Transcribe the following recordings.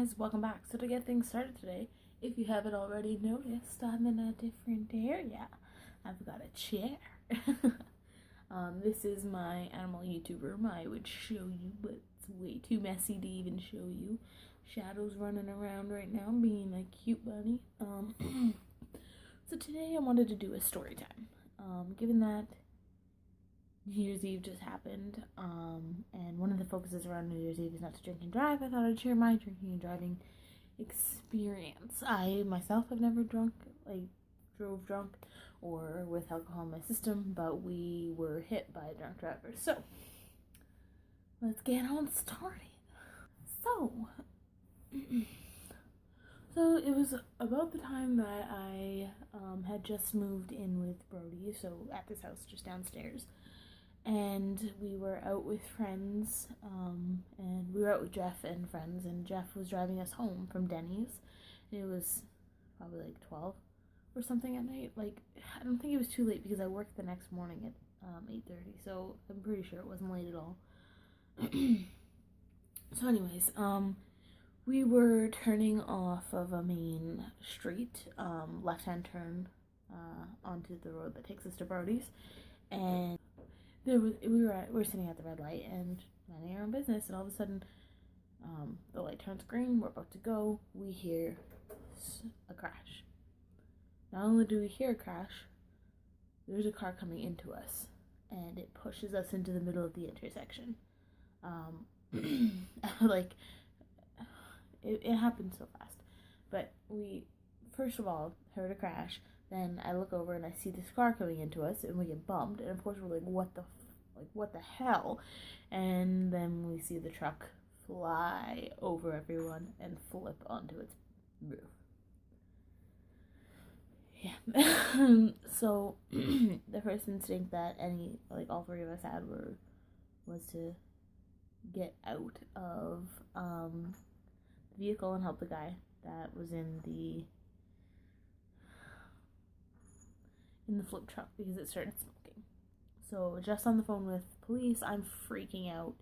guys, welcome back. So to get things started today, if you haven't already noticed, I'm in a different area. I've got a chair. This is my animal YouTube room. I would show you, but it's way too messy to even show you. Shadow's running around right now being a cute bunny. So today I wanted to do a story time. Given that New Year's Eve just happened, and one of the focuses around New Year's Eve is not to drink and drive, I thought I'd share my drinking and driving experience. I myself have never drove drunk or with alcohol in my system, but we were hit by a drunk driver. So let's get on started. So it was about the time that I had just moved in with Brody, so at this house just downstairs. And we were out with friends, and we were out with Jeff and friends, and Jeff was driving us home from Denny's. It was probably like 12 or something at night. Like, I don't think it was too late because I worked the next morning at 8:30, so I'm pretty sure it wasn't late at all. So anyways, we were turning off of a main street, left-hand turn onto the road that takes us to Brody's, and we were sitting at the red light and minding our own business, and all of a sudden, the light turns green. We're about to go. We hear a crash. Not only do we hear a crash, there's a car coming into us, and it pushes us into the middle of the intersection. Like, it happened so fast. But we, first of all, heard a crash. Then I look over and I see this car coming into us, and we get bumped. And of course we're like, what the hell? And then we see the truck fly over everyone and flip onto its roof. Yeah. So the first instinct that all three of us had was to get out of the vehicle and help the guy that was in the flip truck because it started smoking. So just on the phone with police, I'm freaking out,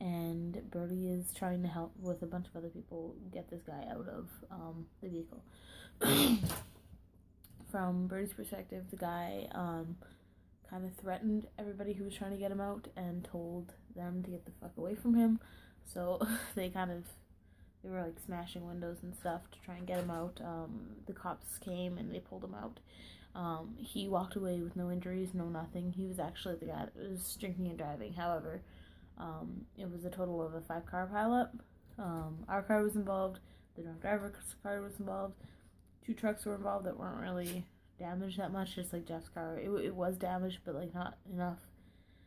and Brody is trying to help with a bunch of other people get this guy out of the vehicle. From Brody's perspective, the guy kind of threatened everybody who was trying to get him out and told them to get the fuck away from him. So they were like smashing windows and stuff to try and get him out. The cops came and they pulled him out. He walked away with no injuries, no nothing. He was actually the guy that was drinking and driving. However, it was a total of a 5-car pileup. Our car was involved. The drunk driver's car was involved. 2 trucks were involved that weren't really damaged that much, just like Jeff's car. It was damaged, but like not enough.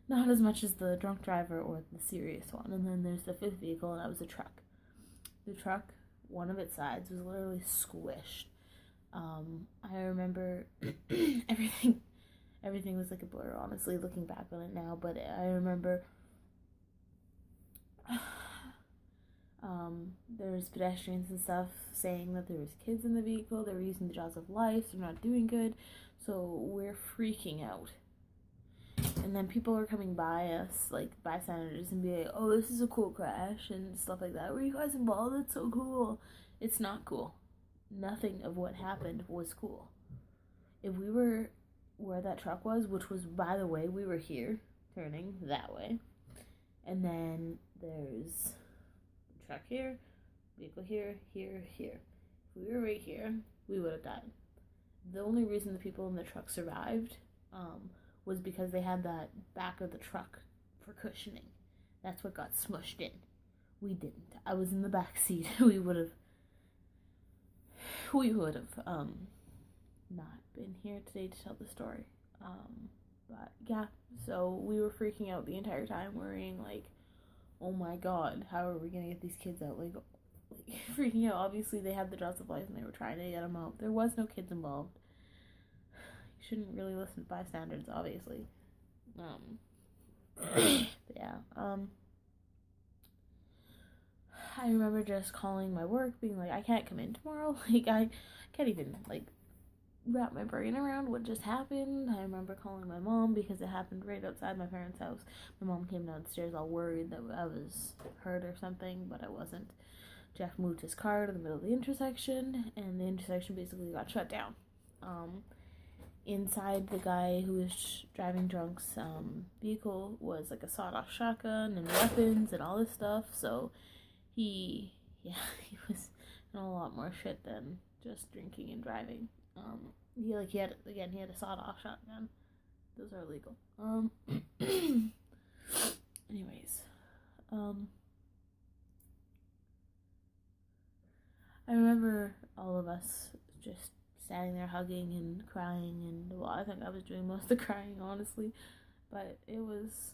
Not as much as the drunk driver or the serious one. And then there's the 5th vehicle, and that was a truck. The truck, one of its sides was literally squished. I remember everything was like a blur, honestly, looking back on it now, but I remember there was pedestrians and stuff saying that there was kids in the vehicle, they were using the jaws of life, they're not doing good, so we're freaking out. And then people are coming by us, like bystanders, and be like, oh, this is a cool crash, and stuff like that. Were you guys involved? It's so cool. It's not cool. Nothing of what happened was cool. If we were where that truck was, which was, by the way, we were here, turning that way, and then there's a truck here, vehicle here, here, here. If we were right here, we would have died. The only reason the people in the truck survived was because they had that back of the truck for cushioning. That's what got smushed in. We didn't. I was in the back seat. We would have not been here today to tell the story. But yeah, so we were freaking out the entire time, worrying like, oh my god, how are we gonna get these kids out? Like freaking out. Obviously they had the jaws of life and they were trying to get them out. There was no kids involved. You shouldn't really listen to bystanders, obviously. Yeah. I remember just calling my work, being like, I can't come in tomorrow. Like, I can't even, like, wrap my brain around what just happened. I remember calling my mom because it happened right outside my parents' house. My mom came downstairs all worried that I was hurt or something, but I wasn't. Jeff moved his car to the middle of the intersection, and the intersection basically got shut down. Inside the guy who was driving drunk's vehicle was like a sawed-off shotgun and weapons and all this stuff. So he was in a lot more shit than just drinking and driving. He had a sawed-off shotgun. Those are illegal. Anyways, I remember all of us just standing there hugging and crying, and well, I think I was doing most of the crying, honestly, but it was,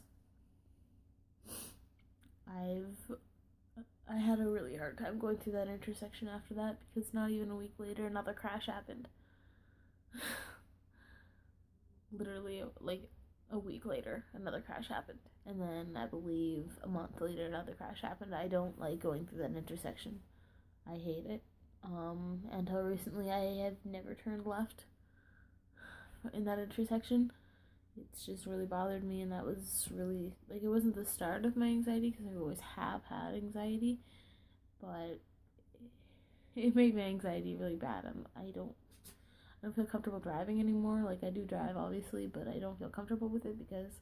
I had a really hard time going through that intersection after that, because not even a week later, another crash happened. Literally, like, a week later, another crash happened, and then I believe a month later, another crash happened. I don't like going through that intersection. I hate it. Until recently, I have never turned left in that intersection. It's just really bothered me, and that was really, like, it wasn't the start of my anxiety, because I always have had anxiety, but it made my anxiety really bad. I don't feel comfortable driving anymore. Like, I do drive, obviously, but I don't feel comfortable with it, because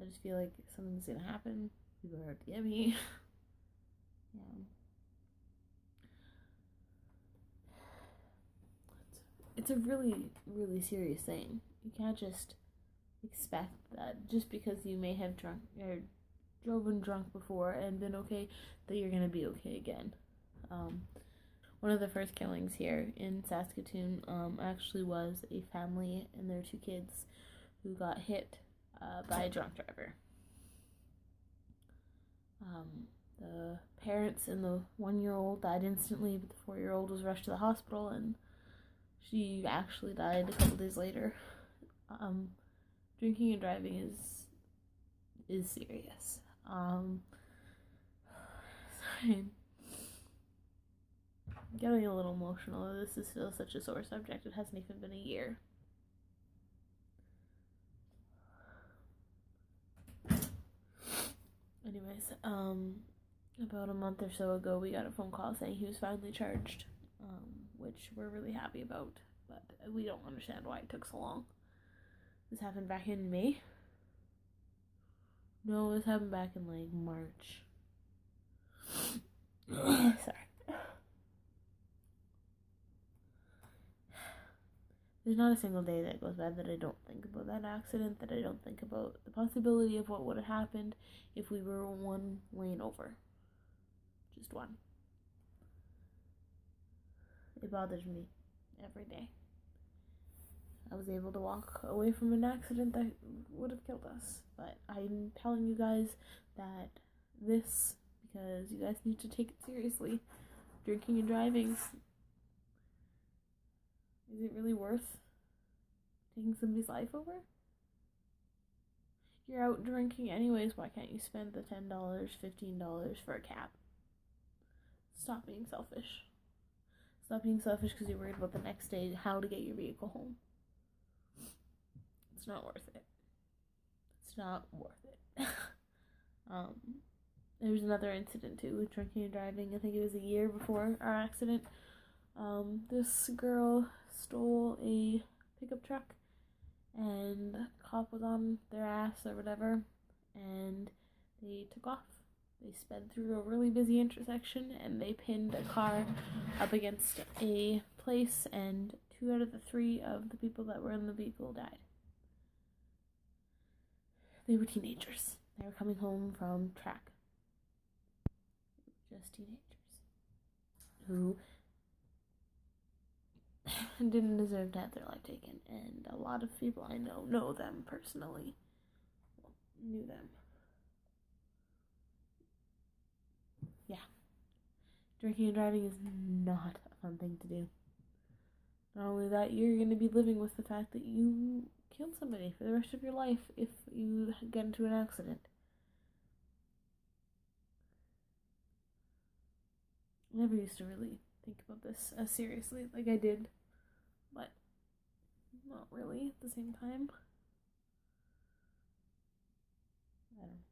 I just feel like something's gonna happen. People are out to get me. Yeah. It's a really, really serious thing. You can't just expect that just because you may have driven drunk before and been okay, that you're gonna be okay again. One of the first killings here in Saskatoon actually was a family and their 2 kids who got hit by a drunk driver. The parents and the 1-year-old died instantly, but the 4-year-old was rushed to the hospital, and she actually died a couple days later. Drinking and driving is serious. Sorry. I'm getting a little emotional. This is still such a sore subject. It hasn't even been a year. Anyways, about a month or so ago, we got a phone call saying he was finally charged, which we're really happy about, but we don't understand why it took so long. This happened back in May? No, this happened back in, like, March. Sorry. There's not a single day that goes by that I don't think about that accident, that I don't think about the possibility of what would have happened if we were 1 lane over. Just one. It bothers me every day. I was able to walk away from an accident that would have killed us, but I'm telling you guys that this, because you guys need to take it seriously. Drinking and driving, is it really worth taking somebody's life over? You're out drinking anyways, why can't you spend the $10, $15 for a cab? Stop being selfish. Stop being selfish because you're worried about the next day, how to get your vehicle home. It's not worth it. It's not worth it. There was another incident too with drinking and driving. I think it was a year before our accident. This girl stole a pickup truck, and the cop was on their ass or whatever, and they took off. They sped through a really busy intersection, and they pinned a car up against a place, and 2 out of the 3 of the people that were in the vehicle died. They were teenagers. They were coming home from track. Just teenagers who didn't deserve to have their life taken, and a lot of people I know them personally. Well, knew them. Yeah. Drinking and driving is not a fun thing to do. Not only that, you're going to be living with the fact that you killed somebody for the rest of your life if you get into an accident. I never used to really think about this as seriously like I did, but not really at the same time. I don't know.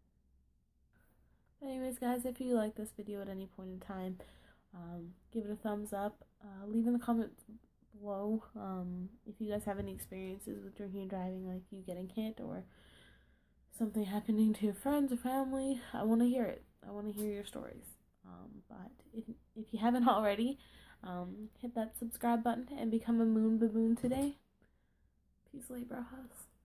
Anyways, guys, if you like this video at any point in time, Give it a thumbs up. Leave in the comments below if you guys have any experiences with drinking and driving, like you getting hit or something happening to your friends or family. I want to hear it. I want to hear your stories. But if you haven't already, hit that subscribe button and become a moon baboon today. Peace, Libra.